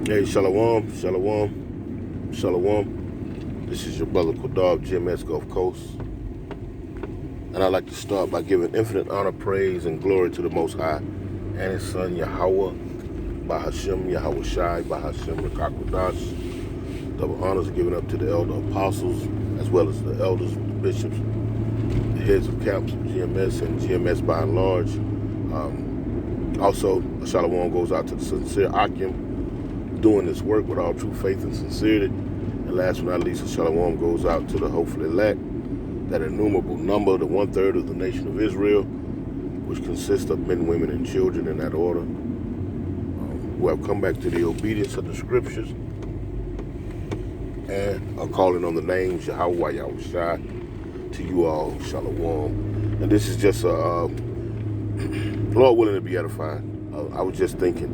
Hey, Shalom, Shalom, Shalom. This is your brother Quadab, GMS Gulf Coast. And I'd like to start by giving infinite honor, praise, and glory to the Most High and His Son, Yahweh, Bahashem, Yahweh Shai, Bahashem, Rakakwadash. Double honors are given up to the elder apostles, as well as the elders, the bishops, the heads of camps of GMS and GMS by and large. Also, a Shalom goes out to the sincere Akim, doing this work with all true faith and sincerity. And last but not least, a Shalom goes out to the hopeful elect, that innumerable number, the 1/3 of the nation of Israel, which consists of men, women, and children in that order, who have come back to the obedience of the scriptures and are calling on the names Yahweh, Yahweh Shai. To you all, Shalom. And this is just a Lord willing to be edifying. I was just thinking,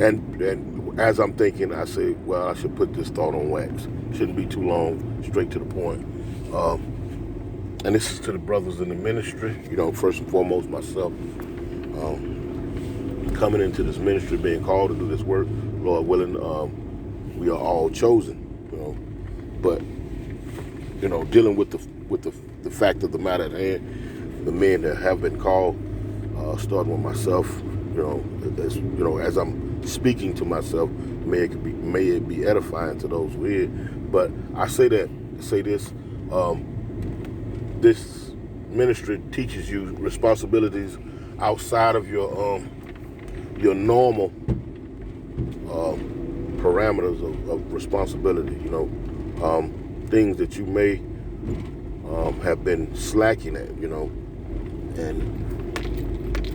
and as I'm thinking, I say, well, I should put this thought on wax. Shouldn't be too long, straight to the point. And this is to the brothers in the ministry. First and foremost, myself, coming into this ministry, being called to do this work. Lord willing, we are all chosen. But dealing with the fact of the matter at hand, the men that have been called, starting with myself. As I'm speaking to myself, may it be edifying to those who hear. But I say this: this ministry teaches you responsibilities outside of your normal parameters of responsibility. Things that you may have been slacking at.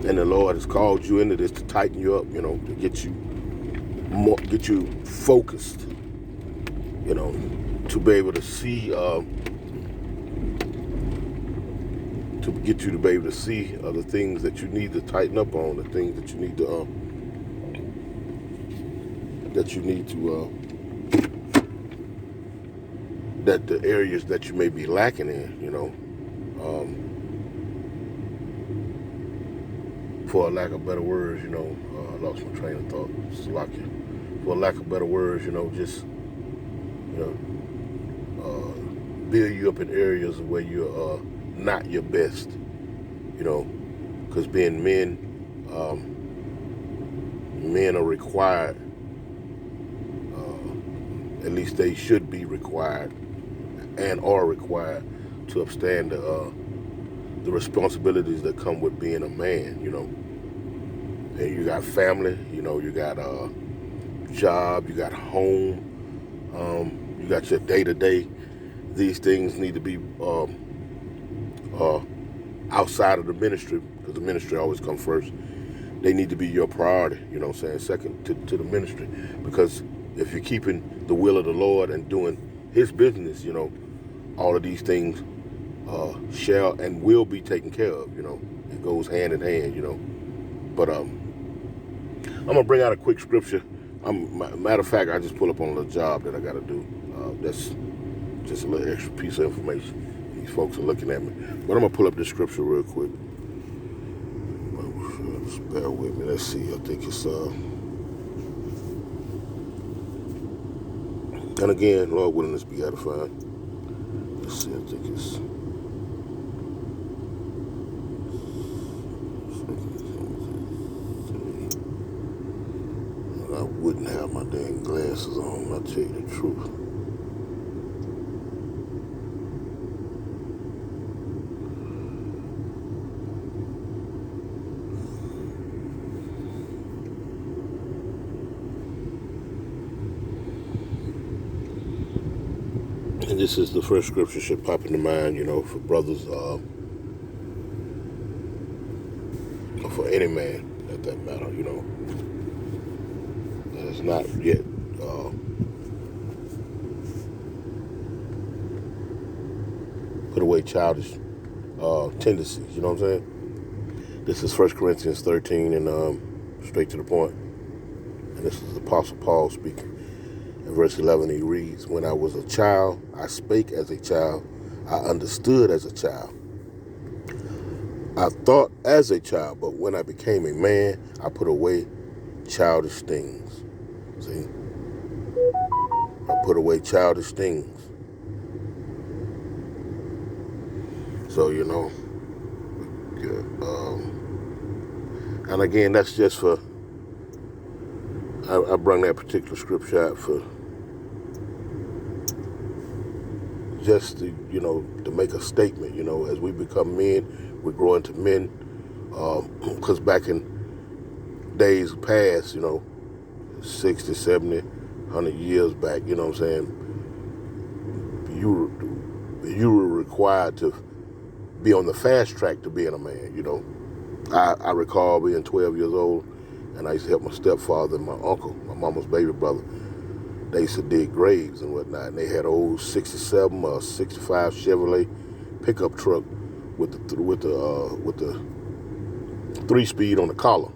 And the Lord has called you into this to tighten you up, to get you focused, to be able to see, the things that you need to tighten up on, the things that you need to, that the areas that you may be lacking in, for lack of better words, I lost my train of thought. Slocky. For lack of better words, just build you up in areas where you're not your best, because being men are required, at least they should be required and are required to upstand the responsibilities that come with being a man, And you got family, you got a job, you got home, you got your day-to-day. These things need to be outside of the ministry, because the ministry always comes first. They need to be your priority, second to the ministry. Because if you're keeping the will of the Lord and doing His business, all of these things shall and will be taken care of, It goes hand in hand, But I'm going to bring out a quick scripture. Matter of fact, I just pull up on a little job that I got to do. That's just a little extra piece of information. These folks are looking at me. But I'm going to pull up this scripture real quick. Just bear with me. Let's see. I think it's... And again, Lord willing, this be edifying. Let's see. I think it's... I wouldn't have my dang glasses on. I'll tell you the truth. And this is the first scripture should pop into mind, for brothers, or for any man at that matter, that is not yet put away childish tendencies. You know what I'm saying? This is 1 Corinthians 13, and straight to the point. And this is the Apostle Paul speaking. In verse 11, he reads, "When I was a child, I spake as a child. I understood as a child. I thought as a child, but when I became a man, I put away childish things. See? Put away childish things. So, and again, that's just for, I bring that particular scripture out for just to, to make a statement, as we become men, we grow into men, because back in days past, 60, 70, 100 years back, you know what I'm saying, you were required to be on the fast track to being a man, I recall being 12 years old, and I used to help my stepfather and my uncle, my mama's baby brother. They used to dig graves and whatnot, and they had an old 67 or 65 Chevrolet pickup truck with the 3-speed on the collar,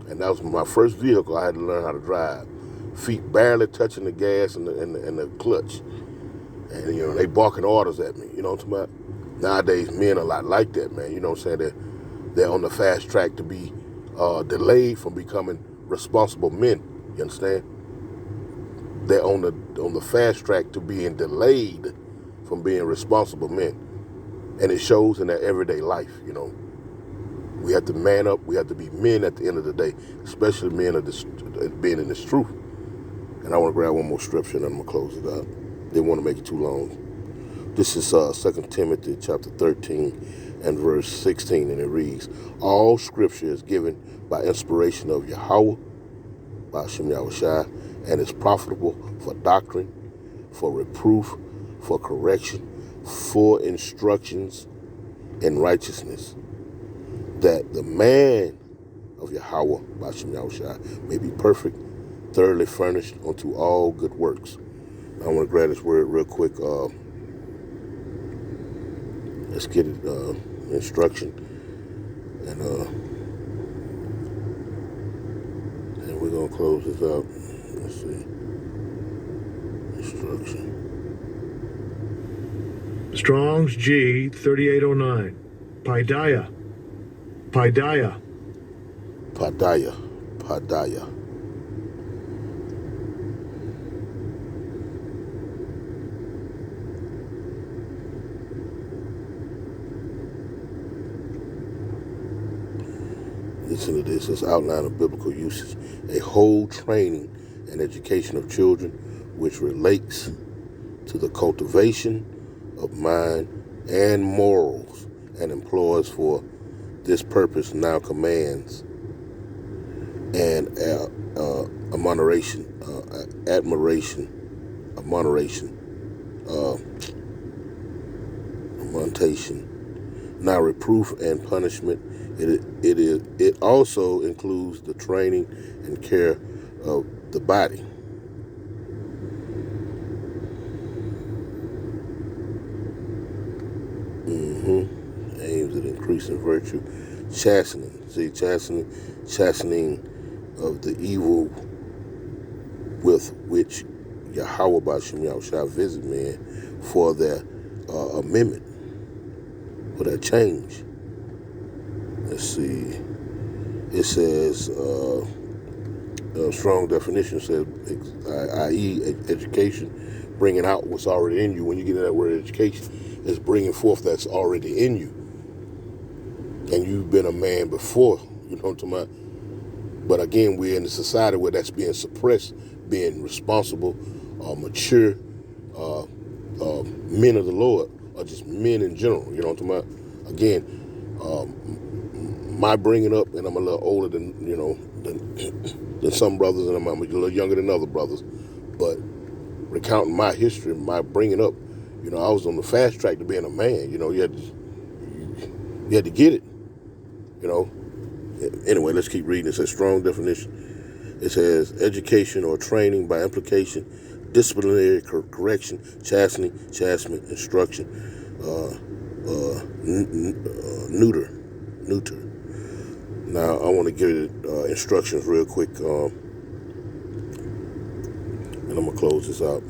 and that was my first vehicle I had to learn how to drive. Feet barely touching the gas and the clutch, and they barking orders at me. You know what I'm talking about? Nowadays, men are a lot like that, man. You know what I'm saying? They're on the fast track to be delayed from becoming responsible men. You understand? They're on the fast track to being delayed from being responsible men, and it shows in their everyday life. We have to man up. We have to be men at the end of the day, especially men of this, being in this truth. And I want to grab one more scripture, and then I'm gonna close it out. Didn't want to make it too long. This is 2 Timothy chapter 13 and verse 16, and it reads, "All scripture is given by inspiration of Yahweh, by Hashem Yahushua, and is profitable for doctrine, for reproof, for correction, for instructions in righteousness, that the man of Yahweh, by Hashem Yahushua, may be perfect, thoroughly furnished unto all good works." I want to grab this word real quick. Let's get it, instruction, and we're gonna close this out. Let's see, instruction. Strong's G 3809. Paideia. Paideia. Paideia. Paideia. Listen to this. This outline of biblical usage. A whole training and education of children which relates to the cultivation of mind and morals, and employs for this purpose now commands and admonition, now reproof and punishment. It also includes the training and care of the body. Aims at increasing virtue. Chastening. See, chastening of the evil with which Yahweh B'Shem Yahweh shall visit men for their amendment, for their change. Let's see. It says, strong definition says, i.e. education, bringing out what's already in you. When you get to that word education, it's bringing forth that's already in you. And you've been a man before, you know what I'm talking about? But again, we're in a society where that's being suppressed, being responsible, mature, men of the Lord, or just men in general, you know what I'm talking about? Again, my bringing up, and I'm a little older than, than some brothers, and I'm a little younger than other brothers, but recounting my history, my bringing up, I was on the fast track to being a man. You had to get it. Anyway, let's keep reading. It says strong definition. It says education or training by implication, disciplinary correction, chastening, chastisement, instruction, neuter. Now I want to give it instructions real quick, and I'm gonna close this out.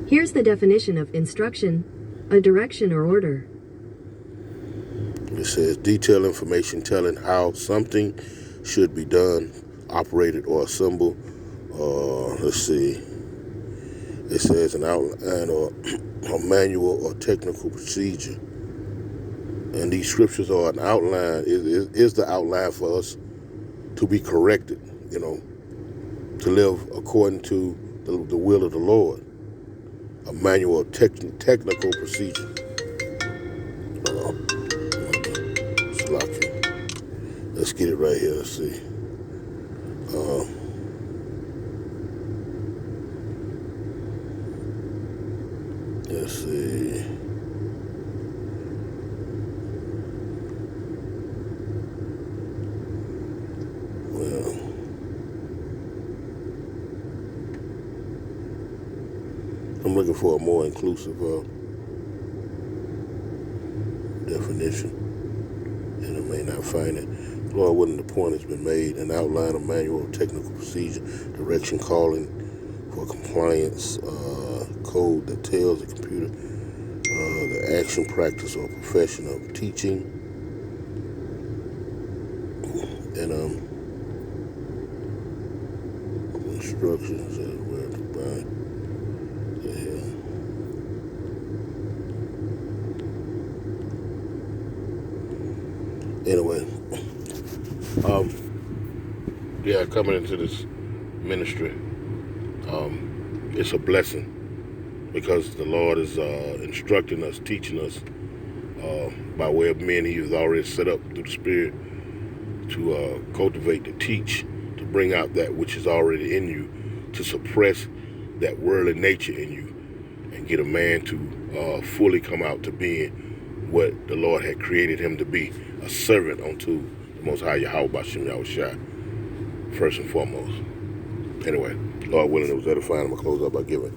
Here's the definition of instruction: a direction or order. It says detailed information telling how something should be done, operated, or assembled. Let's see. It says an outline or a manual or technical procedure. And these scriptures are an outline, is the outline for us to be corrected, to live according to the will of the Lord. A manual of technical procedure. Let's get it right here. Let's see. Let's see. Well, I'm looking for a more inclusive definition, and I may not find it. Lord willing, the point has been made. An outline, a manual, technical procedure, direction, calling for compliance, code that tells the computer the action, practice, or profession of teaching, and instructions as where to buy. Anyway, coming into this ministry, it's a blessing because the Lord is instructing us, teaching us by way of men He has already set up through the Spirit to cultivate, to teach, to bring out that which is already in you, to suppress that worldly nature in you, and get a man to fully come out to being what the Lord had created him to be, a servant unto the Most High Yahweh B'Shem Yahushua, first and foremost. Anyway, Lord willing, it was edifying. I'm going to close up by giving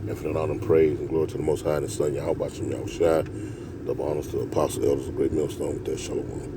infinite honor and praise and glory to the Most High and His Son, Yahweh B'Shem Yahushua. Double honors to the apostle, elders, of Great Millstone with that shalom.